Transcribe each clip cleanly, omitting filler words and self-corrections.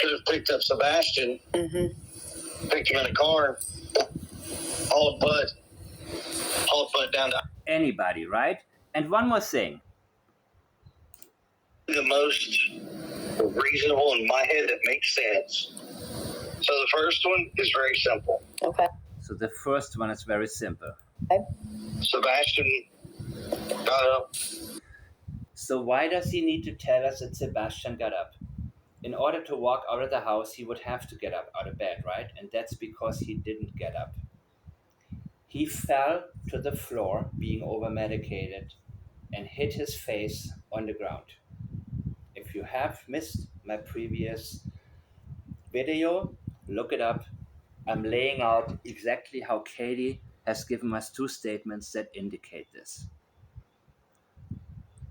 could have picked up Sebastian, picked him in a car, hauled Bud down to Anybody, right? And one more thing. the most reasonable in my head that makes sense. So the first one is very simple. Okay. So the first one is very simple. Okay. Sebastian got up. So why does he need to tell us that Sebastian got up? In order to walk out of the house, he would have to get up out of bed, right? And that's because he didn't get up. He fell to the floor, being over-medicated, and hit his face on the ground. If you have missed my previous video, look it up. I'm laying out exactly how Katie has given us two statements that indicate this.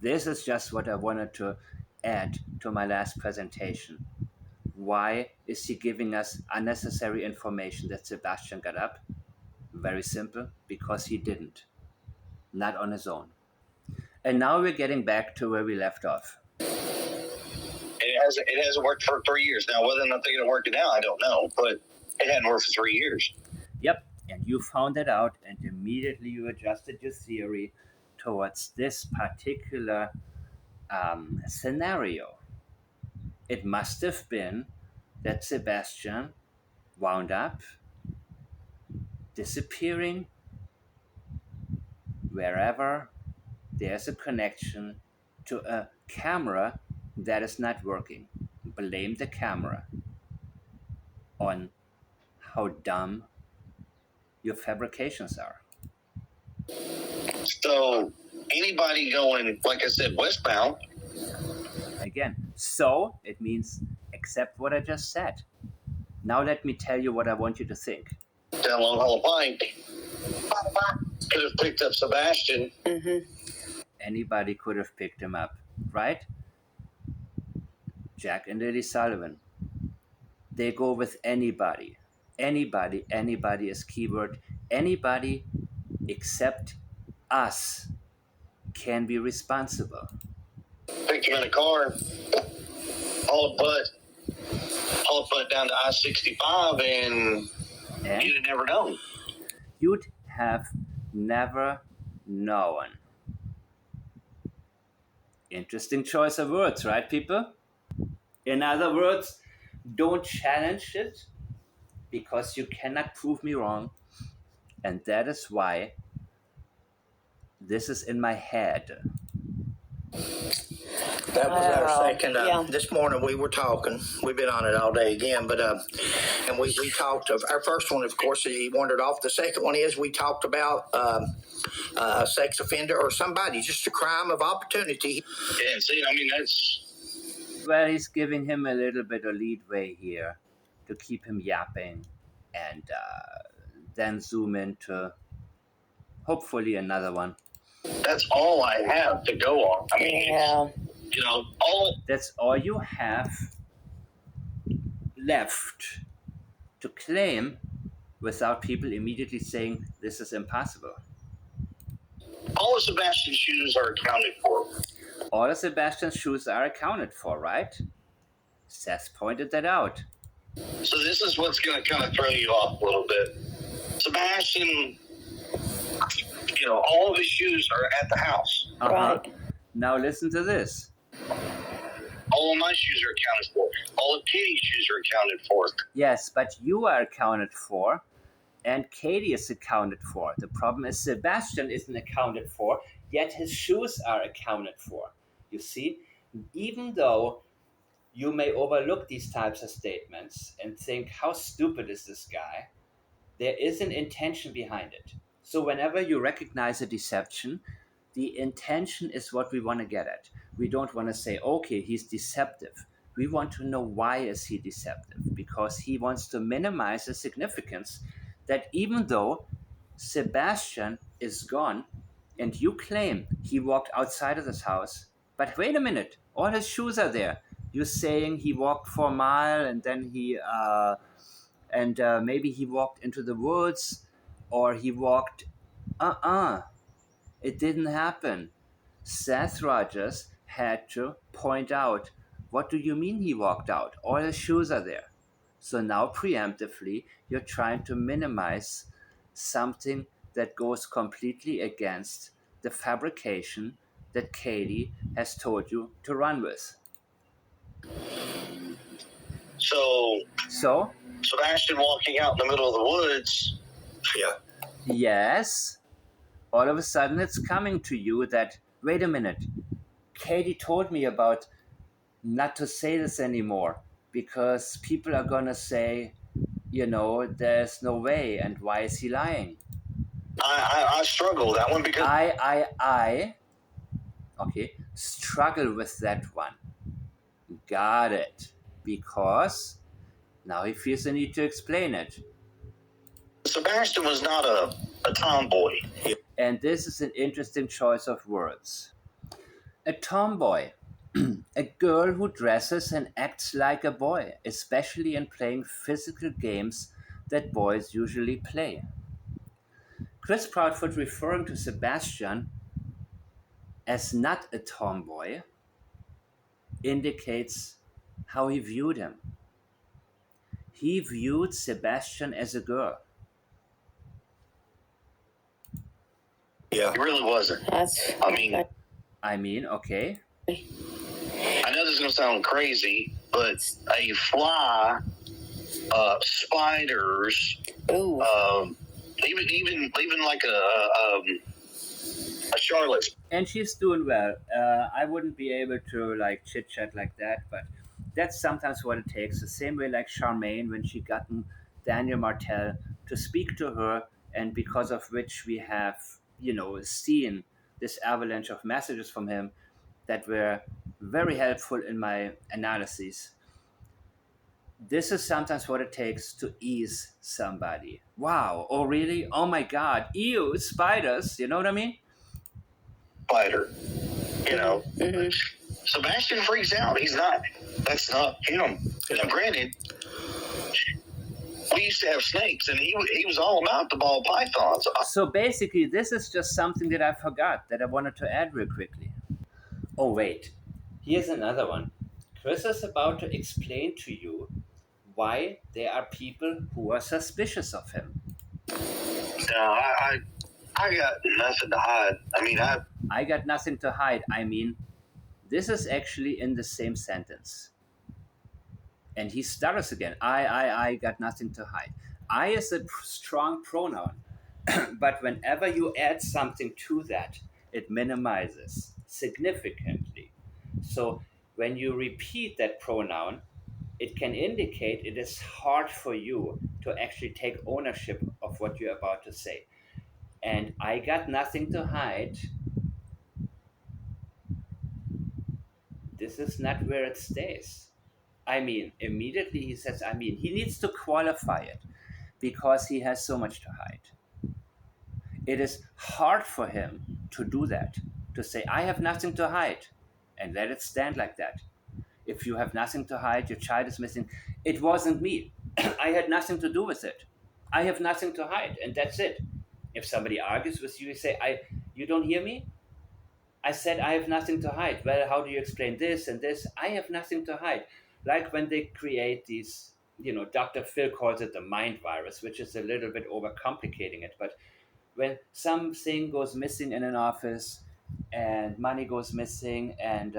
This is just what I wanted to add to my last presentation. Why is he giving us unnecessary information that Sebastian got up? Very simple, because he didn't. Not on his own. And now we're getting back to where we left off. It hasn't worked for 3 years. Now, whether or not they're going to work it out, I don't know. But it hadn't worked for 3 years. Yep, and you found it out, and immediately you adjusted your theory towards this particular scenario. It must have been that Sebastian wound up disappearing wherever there's a connection to a camera that is not working. Blame the camera on how dumb your fabrications are. So anybody going, like I said, westbound. Again, so it means accept what I just said. Now let me tell you what I want you to think. Down Long Hollow Pike could have picked up Sebastian. Anybody could have picked him up, right? Jack and Lily Sullivan. They go with anybody. Anybody is keyword. Anybody except us can be responsible. Picked him in a car, hauled Bud down to I-65, and you'd have never known. You'd have never known. Interesting choice of words, right, people? In other words, don't challenge it because you cannot prove me wrong. And that is why this is in my head. That was our second. Yeah. This morning we were talking. We've been on it all day again, but and we talked of our first one. Of course, he wandered off. The second one is we talked about a sex offender or somebody, just a crime of opportunity. Yeah, see, I mean, that's... Well, he's giving him a little bit of leadway here to keep him yapping, and then zoom into hopefully another one. That's all I have to go on. I mean, Yeah. you know, That's all you have left to claim without people immediately saying this is impossible. all of Sebastian's shoes are accounted for. All of Sebastian's shoes are accounted for, right? Seth pointed that out. So this is what's going to kind of throw you off a little bit. Sebastian, you know, all of his shoes are at the house. Right. Now listen to this. All of my shoes are accounted for. All of Katie's shoes are accounted for. Yes, but you are accounted for, and Katie is accounted for. The problem is Sebastian isn't accounted for, yet his shoes are accounted for. You see, even though you may overlook these types of statements and think, how stupid is this guy? There is an intention behind it. So whenever you recognize a deception, the intention is what we want to get at. We don't want to say, okay, he's deceptive. We want to know why is he deceptive? Because he wants to minimize the significance that even though Sebastian is gone and you claim he walked outside of this house, but wait a minute, all his shoes are there. You're saying he walked for a mile and then maybe he walked into the woods or he walked, it didn't happen. Seth Rogers had to point out What do you mean he walked out? All his shoes are there. So now preemptively, you're trying to minimize something that goes completely against the fabrication that Katie has told you to run with. So Sebastian walking out in the middle of the woods. Yeah. Yes, all of a sudden it's coming to you that, wait a minute, Katie told me about not to say this anymore because people are going to say, there's no way, and why is he lying? I struggle with that one because I struggle with that one. Got it. Because now he feels the need to explain it. Sebastian was not a tomboy. And this is an interesting choice of words. A tomboy, a girl who dresses and acts like a boy, especially in playing physical games that boys usually play. Chris Proudfoot referring to Sebastian as not a tomboy indicates how he viewed him. He viewed Sebastian as a girl. Yeah. He really wasn't. I mean, okay. I know this is going to sound crazy, but a fly, spiders, even like a Charlotte. And she's doing well. I wouldn't be able to like chit chat like that, but that's sometimes what it takes. The same way like Charmaine when she gotten Daniel Martel to speak to her, and because of which we have seen this avalanche of messages from him that were very helpful in my analysis. This is sometimes what it takes to ease somebody. Wow. Oh, really? Oh my God. Ew, spiders. You know what I mean? Spider. Sebastian freaks out. That's not him. Now, granted, we used to have snakes, and he was all about the ball pythons. So basically, this is just something that I forgot that I wanted to add real quickly. Oh, wait. Here's another one. Chris is about to explain to you why there are people who are suspicious of him. No, I got nothing to hide. I got nothing to hide. I mean, this is actually in the same sentence. And he stutters again. I got nothing to hide. I is a strong pronoun. But whenever you add something to that, it minimizes significantly. So when you repeat that pronoun, it can indicate it is hard for you to actually take ownership of what you're about to say. And I got nothing to hide. This is not where it stays. I mean, immediately he says, he needs to qualify it because he has so much to hide. It is hard for him to do that, to say, I have nothing to hide, and let it stand like that. If you have nothing to hide, your child is missing. It wasn't me. I had nothing to do with it. I have nothing to hide, and that's it. If somebody argues with you, you say, you don't hear me? I said I have nothing to hide. Well, how do you explain this and this? I have nothing to hide. Like when they create these, Dr. Phil calls it the mind virus, which is a little bit overcomplicating it. But when something goes missing in an office and money goes missing, and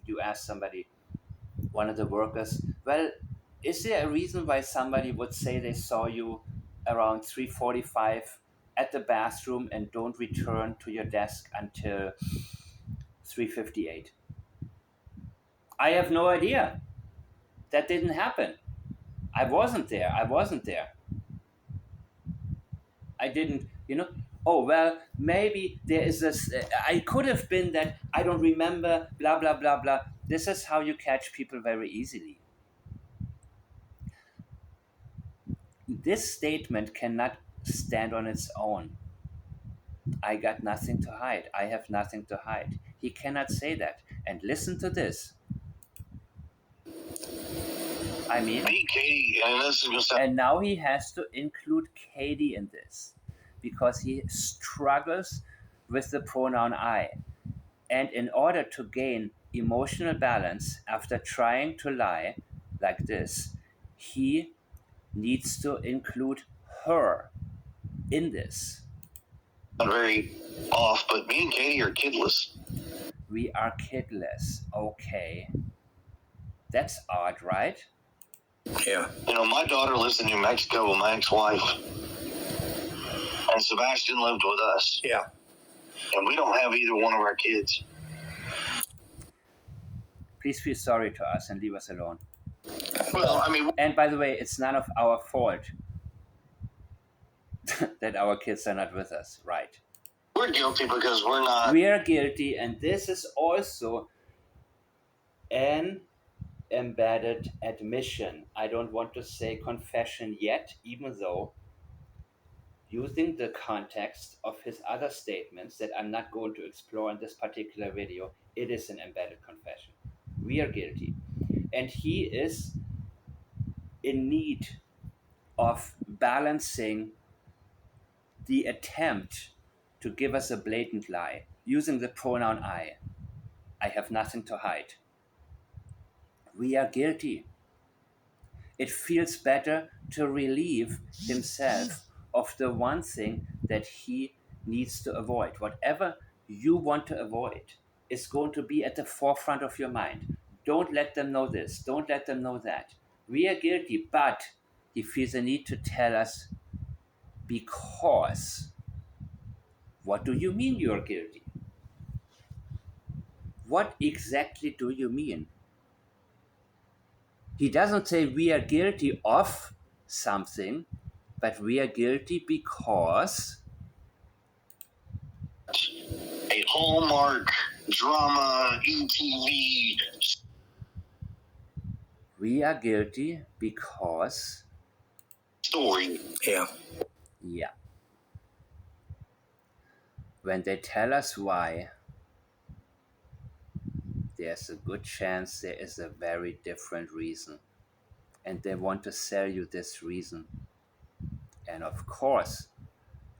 you ask somebody, one of the workers, well, is there a reason why somebody would say they saw you around 3:45 at the bathroom and don't return to your desk until 3:58? I have no idea. That didn't happen. I wasn't there. I didn't, oh, well, maybe there is this, I could have been that, I don't remember, blah, blah, blah, blah. This is how you catch people very easily. This statement cannot stand on its own. I got nothing to hide. I have nothing to hide. He cannot say that. And listen to this. And now he has to include Katie in this because he struggles with the pronoun I. And in order to gain emotional balance after trying to lie like this. He needs to include her in this. Not very off, but me and Katie are kidless. We are kidless. Okay. That's odd, right? Yeah. You know, my daughter lives in New Mexico with my ex-wife, and Sebastian lived with us. Yeah. And we don't have either one of our kids. Please feel sorry to us and leave us alone. Well, I mean, And by the way, it's none of our fault that our kids are not with us, right? we're guilty because we're not. We are guilty, and this is also an embedded admission. I don't want to say confession yet, even though using the context of his other statements that I'm not going to explore in this particular video, it is an embedded confession. We are guilty. And he is in need of balancing the attempt to give us a blatant lie using the pronoun I. I have nothing to hide. We are guilty. It feels better to relieve himself of the one thing that he needs to avoid. Whatever you want to avoid is going to be at the forefront of your mind. Don't let them know this. Don't let them know that. We are guilty, but he feels a need to tell us because. What do you mean you're guilty? What exactly do you mean? He doesn't say we are guilty of something, but we are guilty because A Hallmark drama, ETV. we are guilty because, Story. Yeah. yeah. When they tell us why, there's a good chance there is a very different reason. And they want to sell you this reason. And of course,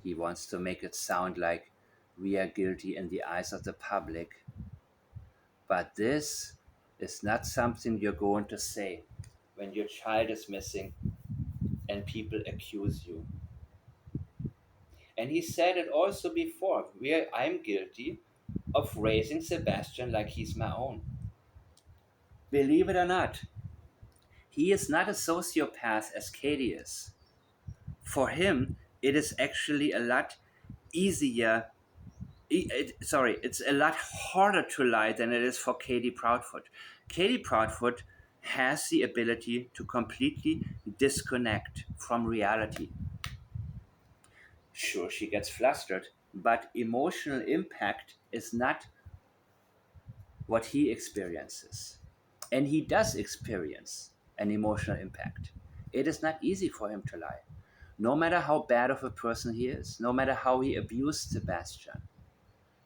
he wants to make it sound like we are guilty in the eyes of the public. But this is not something you're going to say when your child is missing and people accuse you. And he said it also before. I'm guilty of raising Sebastian like he's my own. Believe it or not, he is not a sociopath as Katie is. For him, it is actually a lot easier. It's a lot harder to lie than it is for Katie Proudfoot. Katie Proudfoot has the ability to completely disconnect from reality. Sure, she gets flustered, but emotional impact is not what he experiences. And he does experience an emotional impact. It is not easy for him to lie. No matter how bad of a person he is, no matter how he abused Sebastian.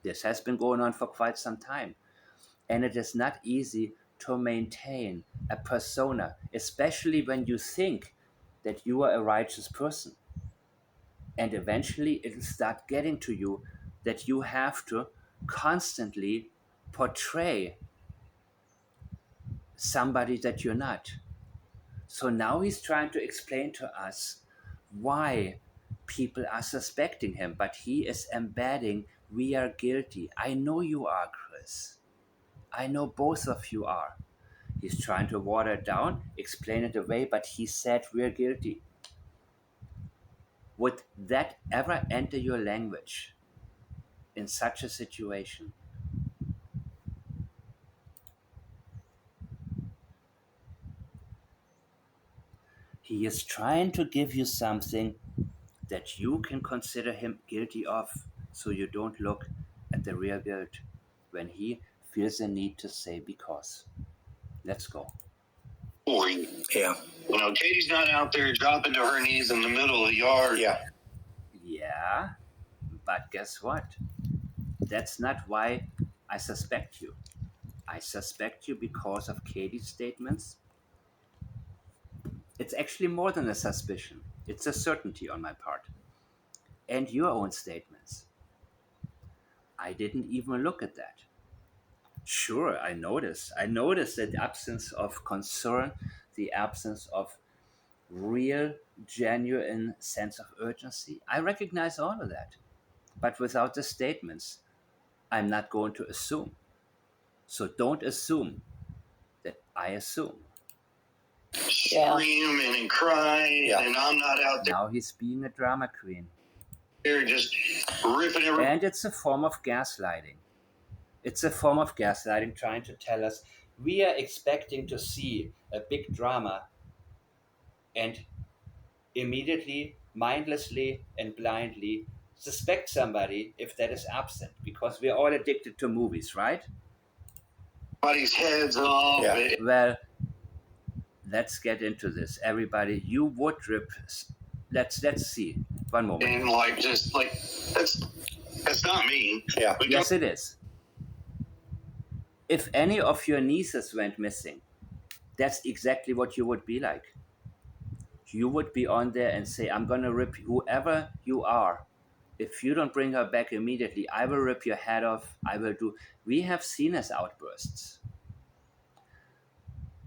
This has been going on for quite some time. And it is not easy to maintain a persona, especially when you think that you are a righteous person. And eventually it'll start getting to you that you have to constantly portray somebody that you're not. So now he's trying to explain to us why people are suspecting him, but he is embedding, we are guilty. I know you are, Chris. I know both of you are. He's trying to water it down, explain it away, but he said we're guilty. Would that ever enter your language in such a situation? He is trying to give you something that you can consider him guilty of, so you don't look at the real guilt when he feels the need to say because. Let's go. Story. Yeah. You know, Katie's not out there dropping to her knees in the middle of the yard. Yeah. Yeah, but guess what? That's not why I suspect you. I suspect you because of Katie's statements. It's actually more than a suspicion. It's a certainty on my part. And your own statements. I didn't even look at that. Sure, I notice. I notice the absence of concern, the absence of real, genuine sense of urgency. I recognize all of that. But without the statements, I'm not going to assume. So don't assume that I assume. Screaming and crying, Yeah. and I'm not out Now he's being a drama queen. there just ripping everybody. And it's a form of gaslighting. It's a form of gaslighting trying to tell us we are expecting to see a big drama and immediately, mindlessly, and blindly suspect somebody if that is absent because we're all addicted to movies, right? Everybody's heads off. Yeah. Well, let's get into this. Everybody, you would rip. Let's see. One moment. And like just like that's not me. Yeah. But Yes, it is. If any of your nieces went missing, that's exactly what you would be like. You would be on there and say, I'm going to rip whoever you are. If you don't bring her back immediately, I will rip your head off. I will do. We have seen his outbursts.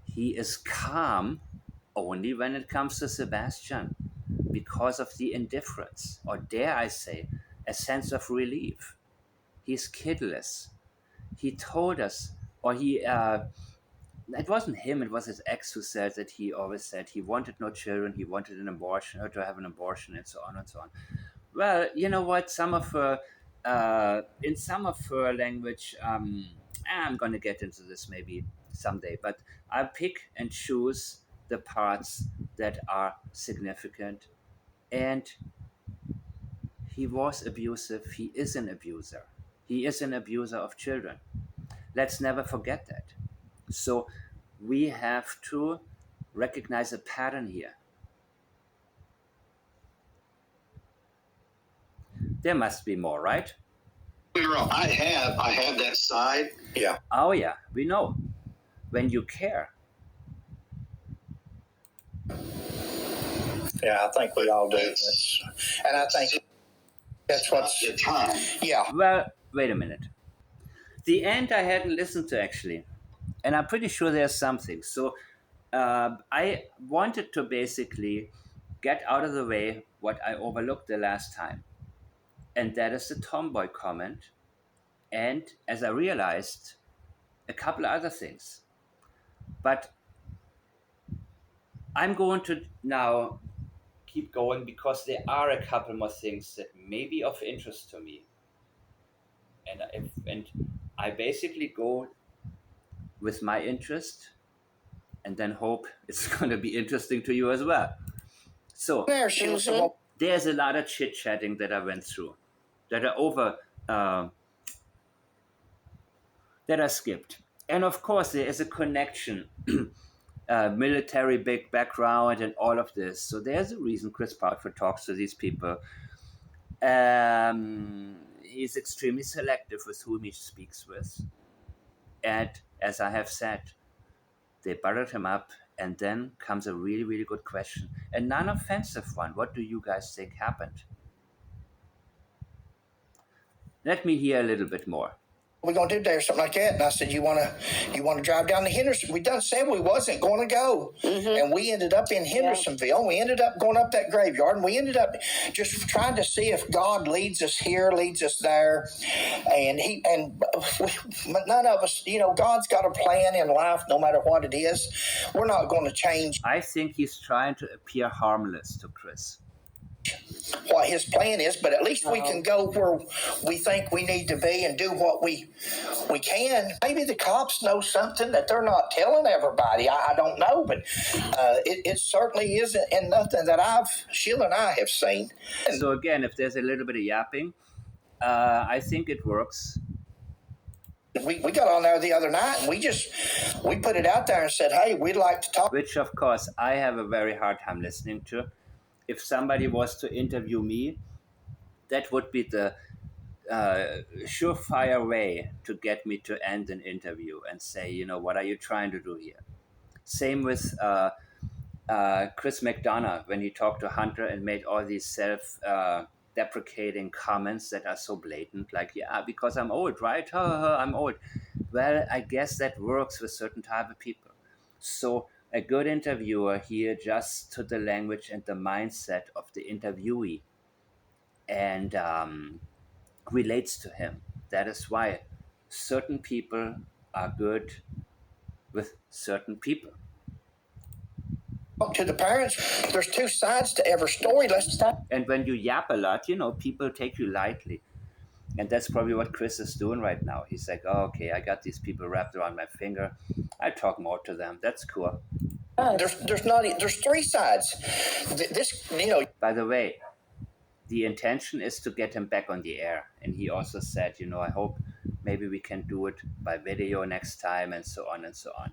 He is calm only when it comes to Sebastian because of the indifference, or dare I say, a sense of relief. He's kidless. He told us, or it wasn't him, it was his ex who said that he always said he wanted no children, he wanted an abortion, or to have an abortion, and so on and so on. Well, you know what? In some of her language, I'm going to get into this maybe someday, but I pick and choose the parts that are significant. And he was abusive. He is an abuser. He is an abuser of children. Let's never forget that. So we have to recognize a pattern here. There must be more, right? I have that side. Yeah. Oh yeah, we know. When you care. Yeah, I think we all do. And I think that's what's the time. Yeah. Well, wait a minute. The end I hadn't listened to actually, and I'm pretty sure there's something. So I wanted to basically get out of the way what I overlooked the last time, and that is the tomboy comment. And as I realized, a couple other things. But I'm going to now keep going because there are a couple more things that may be of interest to me. And I basically go with my interest and then hope it's going to be interesting to you as well. So there's a lot of chit-chatting that I went through that are that I skipped. And of course, there is a connection, military big background and all of this. So there's a reason Chris Proudfoot talks to these people. He's extremely selective with whom he speaks with. And as I have said, they buttered him up, and then comes a really, really good question. A non-offensive one. What do you guys think happened? Let me hear a little bit more. We're gonna do there something like that. And I said, you wanna drive down to Henderson? We done said we wasn't gonna go. And we ended up in Hendersonville. And we ended up going up that graveyard, and we ended up just trying to see if God leads us here, leads us there. And none of us, God's got a plan in life no matter what it is. We're not gonna change. I think he's trying to appear harmless to Chris. What his plan is, but at least we can go where we think we need to be and do what we can. Maybe the cops know something that they're not telling everybody. I don't know, but it certainly isn't, and nothing that Sheila and I have seen. So again, if there's a little bit of yapping, I think it works. We got on there the other night, and we put it out there and said, hey, we'd like to talk. Which, of course, I have a very hard time listening to. If somebody was to interview me, that would be the surefire way to get me to end an interview and say, what are you trying to do here? Same with Chris McDonough when he talked to Hunter and made all these self-deprecating comments that are so blatant, like, yeah, because I'm old, right? I'm old. Well, I guess that works with certain type of people. So a good interviewer, he adjusts to the language and the mindset of the interviewee, and relates to him. That is why certain people are good with certain people. To the parents, there's two sides to every story. Let's start. And when you yap a lot, people take you lightly. And that's probably what Chris is doing right now. He's like, oh, okay, I got these people wrapped around my finger. I talk more to them. That's cool. There's three sides. This, By the way, the intention is to get him back on the air. And he also said, I hope maybe we can do it by video next time, and so on and so on.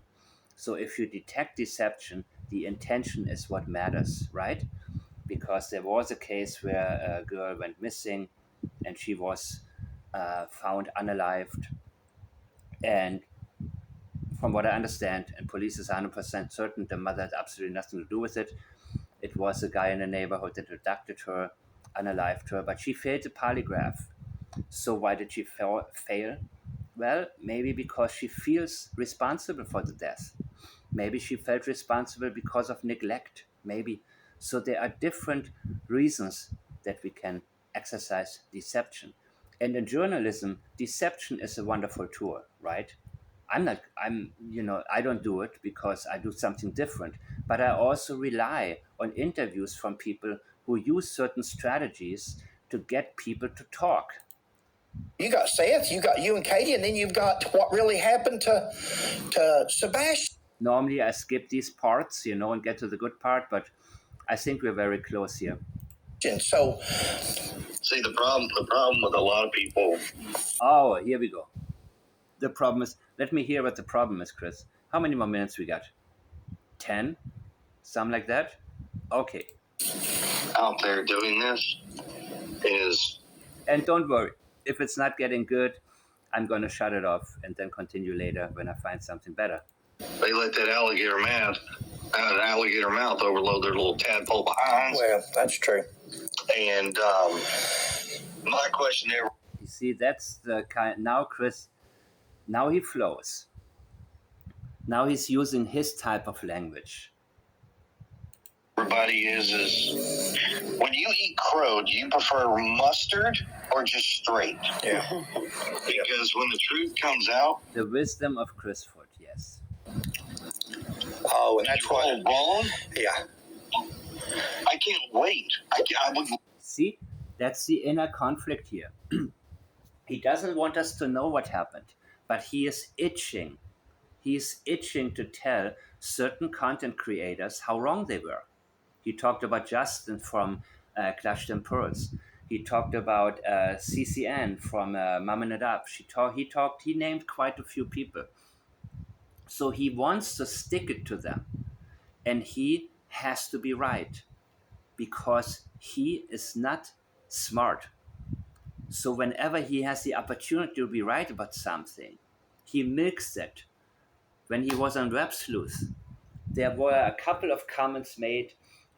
So if you detect deception, the intention is what matters, right? Because there was a case where a girl went missing and she was found unalived. And from what I understand, and police is 100% certain, the mother had absolutely nothing to do with it. It was a guy in the neighborhood that abducted her, unalived her, but she failed the polygraph. So why did she fail? Well, maybe because she feels responsible for the death. Maybe she felt responsible because of neglect. Maybe. So there are different reasons that we can exercise deception. And in journalism, deception is a wonderful tool, right? I don't do it because I do something different, but I also rely on interviews from people who use certain strategies to get people to talk. You got Seth, you got you and Katie, and then you've got what really happened to Sebastian. Normally I skip these parts, and get to the good part, but I think we're very close here. So, see, the problem with a lot of people. Oh, here we go. The problem is, let me hear what the problem is, Chris. How many more minutes we got? 10? Something like that? Okay. Out there doing this is. And don't worry, if it's not getting good, I'm going to shut it off and then continue later when I find something better. They let that alligator mouth overload their little tadpole behinds. Well, that's true. And my question there. You see, that's the kind. Now, Chris, now he flows. Now he's using his type of language. Everybody is when you eat crow, do you prefer mustard or just straight? Yeah. Because when the truth comes out, the wisdom of Chris Foot, yes. Oh, and that's why. Wrong. Yeah. I can't wait. I would. See, that's the inner conflict here. He doesn't want us to know what happened, but he is itching. He is itching to tell certain content creators how wrong they were. He talked about Justin from Clashed and Pearls. He talked about CCN from Mumming It Up. He named quite a few people. So he wants to stick it to them. And he has to be right because he is not smart. So whenever he has the opportunity to be right about something, he milks it. When he was on Web Sleuth, there were a couple of comments made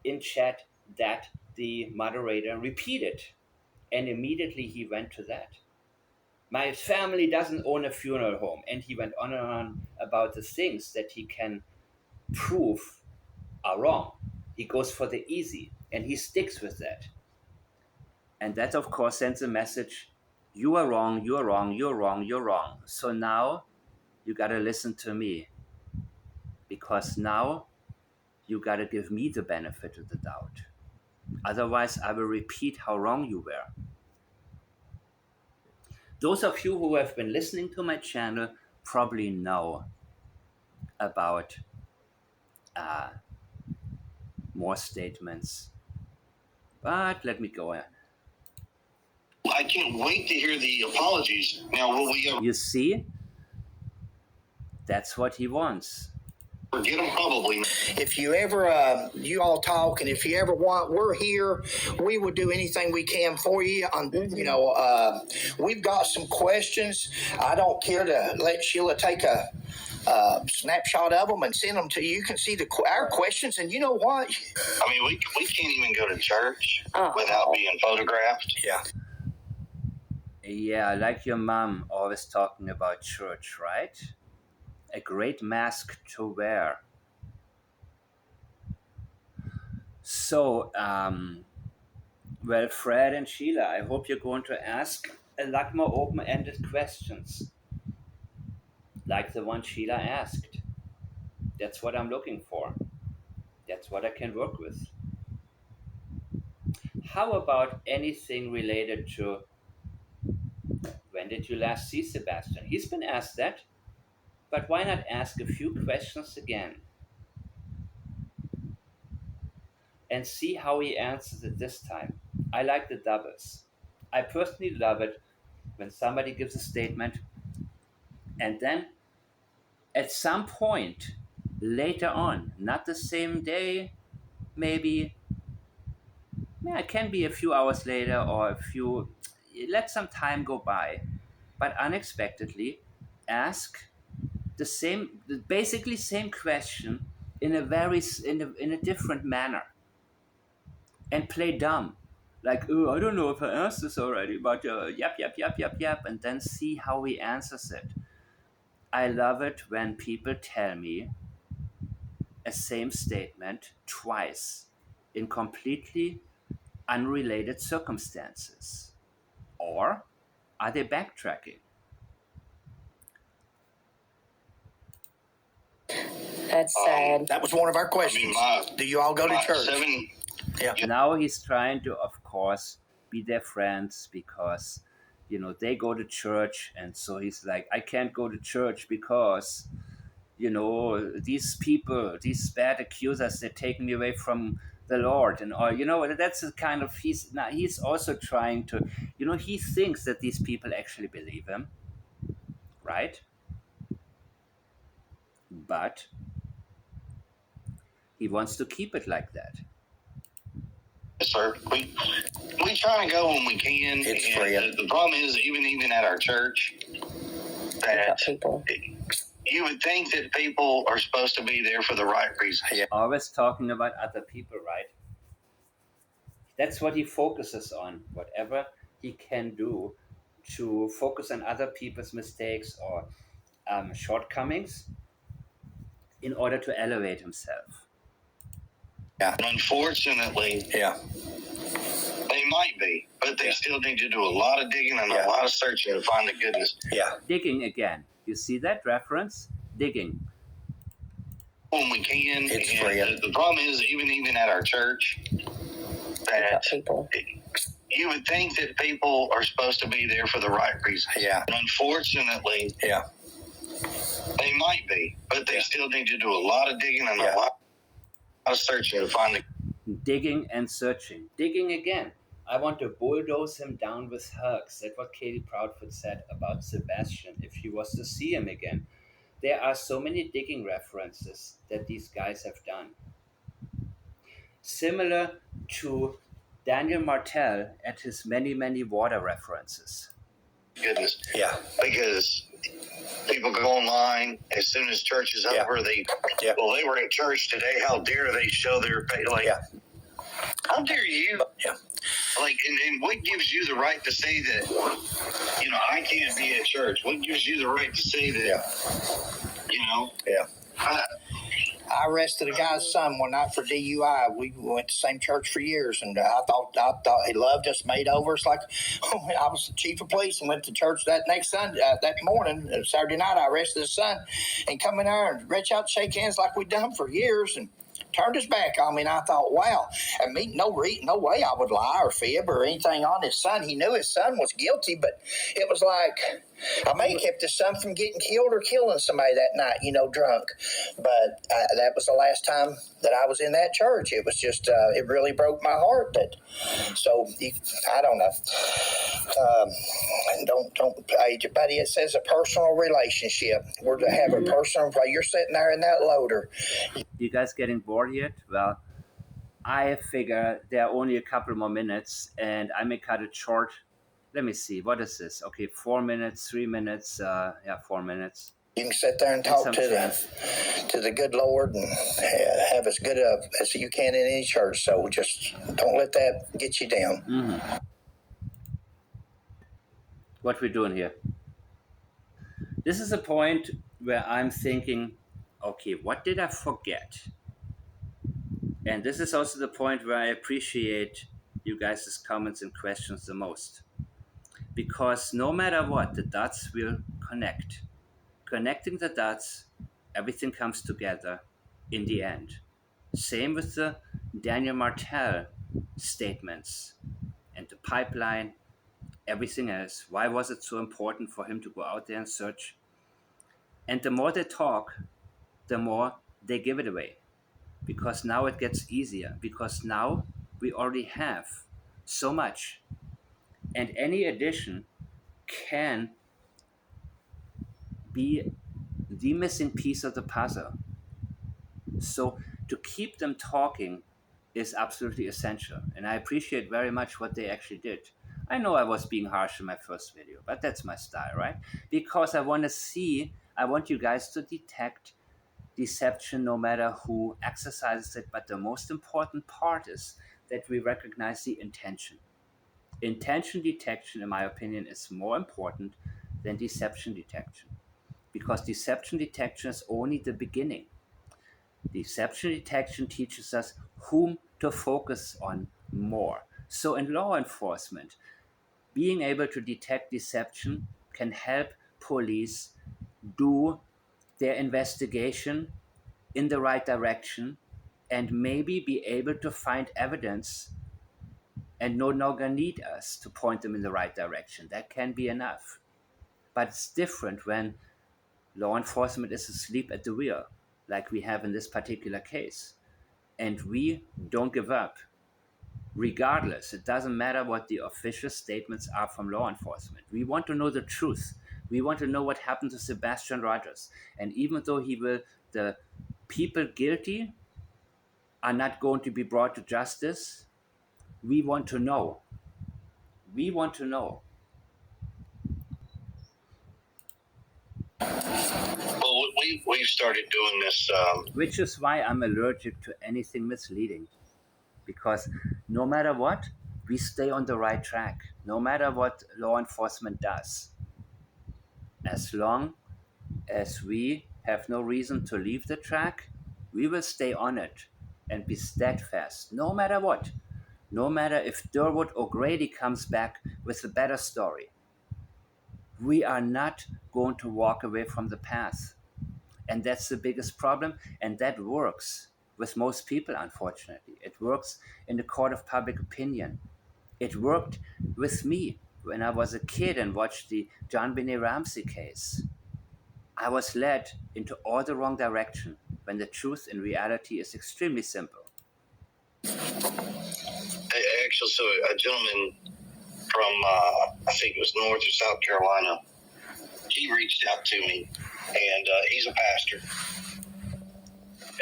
in chat that the moderator repeated. And immediately he went to that. My family doesn't own a funeral home. And he went on and on about the things that he can prove are wrong. He goes for the easy and he sticks with that. And that, of course, sends a message, you are wrong, you're wrong, you're wrong, you're wrong. So now you got to listen to me. Because now you got to give me the benefit of the doubt. Otherwise, I will repeat how wrong you were. Those of you who have been listening to my channel probably know about more statements. But let me go. I can't wait to hear the apologies. Now, will we ever... You see? That's what he wants. Forget them probably. If you ever, you all talk, and if you ever want, we're here. We will do anything we can for you. We've got some questions. I don't care to let Sheila take snapshot of them and send them to you. You can see our questions, and you know what? I mean, we can't even go to church without being photographed. Yeah. Yeah, like your mom always talking about church, right? A great mask to wear. So, well, Fred and Sheila, I hope you're going to ask a lot more open-ended questions, like the one Sheila asked. That's what I'm looking for. That's what I can work with. How about anything related to when did you last see Sebastian? He's been asked that, but why not ask a few questions again and see how he answers it this time? I like the doubles. I personally love it when somebody gives a statement and then at some point later on, not the same day, maybe, yeah, it can be a few hours later or let some time go by, but unexpectedly ask the same, basically same question in a different manner and play dumb. Like, oh, I don't know if I asked this already, but yep, and then see how he answers it. I love it when people tell me a same statement twice in completely unrelated circumstances. Or are they backtracking? That's sad. That was one of our questions. Do you all go to church? Yeah. Now he's trying to, of course, be their friends because, they go to church. And so he's like, I can't go to church because, these people, these bad accusers, they're taking me away from the Lord. And all, that's the kind of, he's also trying to, he thinks that these people actually believe him, right? But he wants to keep it like that. Yes, sir. We try to go when we can. It's free. The problem is, even at our church, that people. You would think that people are supposed to be there for the right reason. Yeah. Always talking about other people, right? That's what he focuses on. Whatever he can do to focus on other people's mistakes or shortcomings in order to elevate himself. Yeah. And unfortunately, yeah, they might be, but they still need to do a lot of digging and a lot of searching to find the goodness. Yeah. Digging again. You see that reference? Digging. When we can. It's free. The problem is, even at our church, that people. You would think that people are supposed to be there for the right reason. Yeah. And unfortunately, they might be, but they still need to do a lot of digging and a lot of searching to find the digging and searching. Digging again. I want to bulldoze him down with hugs. That's what Katie Proudfoot said about Sebastian if he was to see him again. There are so many digging references that these guys have done. Similar to Daniel Martel at his many, many water references. goodness. Yeah. Because people go online as soon as church is over. They were at church today. How dare they show their faith? Like, how dare you? Yeah. Like, and what gives you the right to say that? I can't be at church. What gives you the right to say that? Yeah. I arrested a guy's son one night for DUI. We went to the same church for years, and I thought he loved us, made over. It's like I was the chief of police and went to church that next Sunday, that morning, Saturday night. I arrested his son and come in there and reach out, shake hands like we'd done for years, and turned his back on me. And I thought, wow, and me, no way I would lie or fib or anything on his son. He knew his son was guilty, but it was like I may have kept his son from getting killed or killing somebody that night, drunk. But that was the last time that I was in that church. It was just, it really broke my heart. I don't know. Don't, buddy, it says a personal relationship. We're to have a personal, you're sitting there in that loader. You guys getting bored yet? Well, I figure there are only a couple more minutes and I may cut it short. Let me see. What is this? Okay, 4 minutes, 3 minutes. 4 minutes. You can sit there and talk to the good Lord and have as good as you can in any church. So just don't let that get you down. Mm-hmm. What we're doing here. This is a point where I'm thinking, okay, what did I forget? And this is also the point where I appreciate you guys' comments and questions the most. Because no matter what, the dots will connect. Connecting the dots, everything comes together in the end. Same with the Daniel Martel statements and the pipeline, everything else. Why was it so important for him to go out there and search? And the more they talk, the more they give it away. Because now it gets easier. Because now we already have so much. And any addition can be the missing piece of the puzzle. So to keep them talking is absolutely essential. And I appreciate very much what they actually did. I know I was being harsh in my first video, but that's my style, right? Because I want you guys to detect deception no matter who exercises it. But the most important part is that we recognize the intention. Intention detection, in my opinion, is more important than deception detection. Because deception detection is only the beginning. Deception detection teaches us whom to focus on more. So in law enforcement, being able to detect deception can help police do their investigation in the right direction and maybe be able to find evidence and no longer need us to point them in the right direction. That can be enough. But it's different when law enforcement is asleep at the wheel, like we have in this particular case. And we don't give up. Regardless, it doesn't matter what the official statements are from law enforcement. We want to know the truth. We want to know what happened to Sebastian Rogers. And even though the people guilty are not going to be brought to justice, we want to know. We want to know. Well, we've started doing this. Which is why I'm allergic to anything misleading. Because no matter what, we stay on the right track. No matter what law enforcement does. As long as we have no reason to leave the track, we will stay on it and be steadfast, no matter what. No matter if Durwood or Grady comes back with a better story. We are not going to walk away from the path. And that's the biggest problem, and that works with most people, unfortunately. It works in the court of public opinion. It worked with me when I was a kid and watched the John Benet Ramsey case. I was led into all the wrong direction when the truth in reality is extremely simple. Actually, so a gentleman from, I think it was North or South Carolina, he reached out to me, and he's a pastor.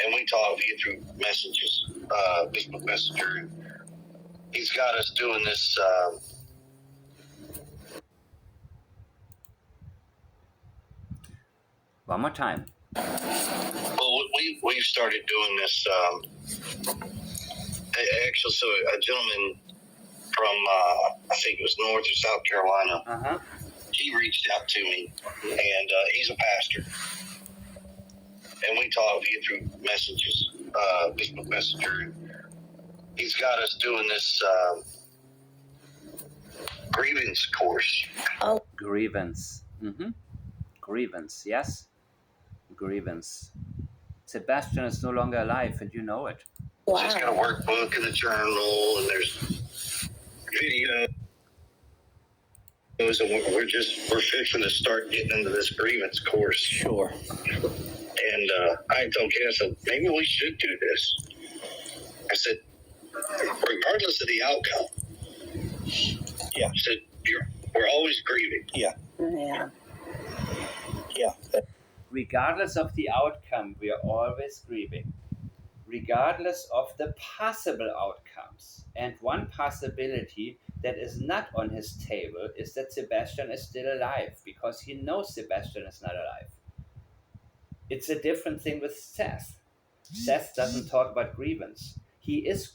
And we talk via through messages, Facebook Messenger. He's got us doing this. One more time. Well, we've started doing this. Actually, so a gentleman from, I think it was North or South Carolina, he reached out to me, and he's a pastor. And we talk via through messages, Facebook Messenger. He's got us doing this grievance course. Oh, Grievance. Grievance, yes? Grievance. Sebastian is no longer alive, and you know it. wow. He's got a workbook and a journal, and there's videos. And we're fixing to start getting into this grievance course. Sure. And I told Ken, I said, maybe we should do this. I said, regardless of the outcome. Yeah. I said, we're always grieving. Yeah. Yeah. Yeah. Regardless of the outcome, we are always grieving. Regardless of the possible outcomes. And one possibility that is not on his table is that Sebastian is still alive, because he knows Sebastian is not alive. It's a different thing with Seth. Seth doesn't talk about grievance. He is,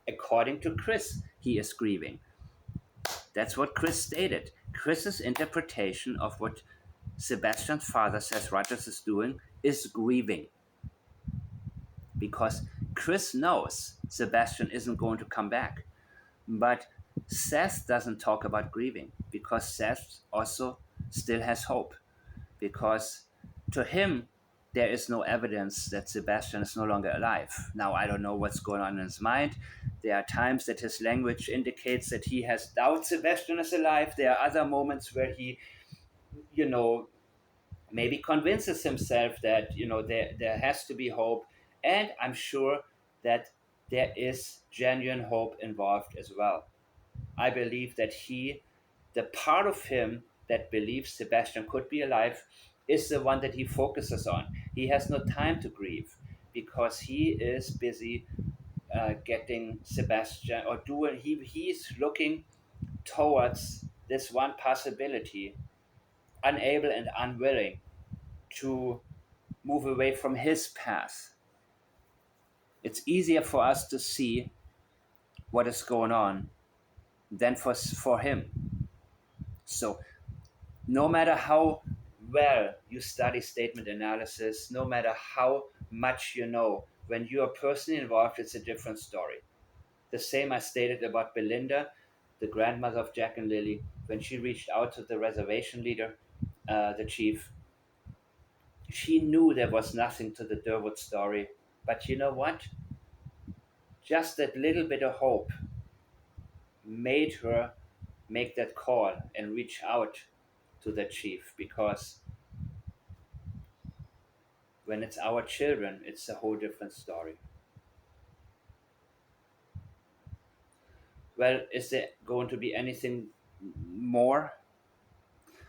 according to Chris, he is grieving. That's what Chris stated. Chris's interpretation of what Sebastian's father says Rogers is doing is grieving. Because Chris knows Sebastian isn't going to come back. But Seth doesn't talk about grieving because Seth also still has hope. Because to him, there is no evidence that Sebastian is no longer alive. Now, I don't know what's going on in his mind. There are times that his language indicates that he has doubt Sebastian is alive. There are other moments where he, maybe convinces himself that, there has to be hope. And I'm sure that there is genuine hope involved as well. I believe that the part of him that believes Sebastian could be alive, is the one that he focuses on. He has no time to grieve because he is busy getting Sebastian or doing. He's looking towards this one possibility, unable and unwilling to move away from his path. It's easier for us to see what is going on than for him. So no matter how well you study statement analysis, no matter how much you know, when you are personally involved, it's a different story. The same I stated about Belinda, the grandmother of Jack and Lily, when she reached out to the reservation leader, the chief. She knew there was nothing to the Durwood story, but you know what? Just that little bit of hope made her make that call and reach out to the chief, because when it's our children, it's a whole different story. Well, is there going to be anything more?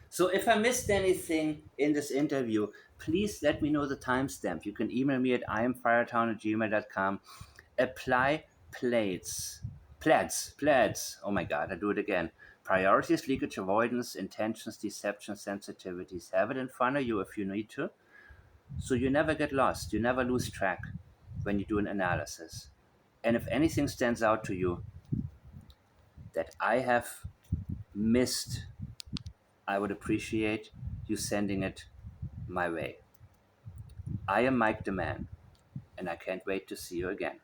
So if I missed anything in this interview, please let me know the timestamp. You can email me at imfiretown@gmail.com. Apply plaids. Oh my God, I do it again. Priorities, leakage avoidance, intentions, deception, sensitivities. Have it in front of you if you need to. So you never get lost. You never lose track when you do an analysis. And if anything stands out to you that I have missed, I would appreciate you sending it my way. I am Mike the Man, and I can't wait to see you again.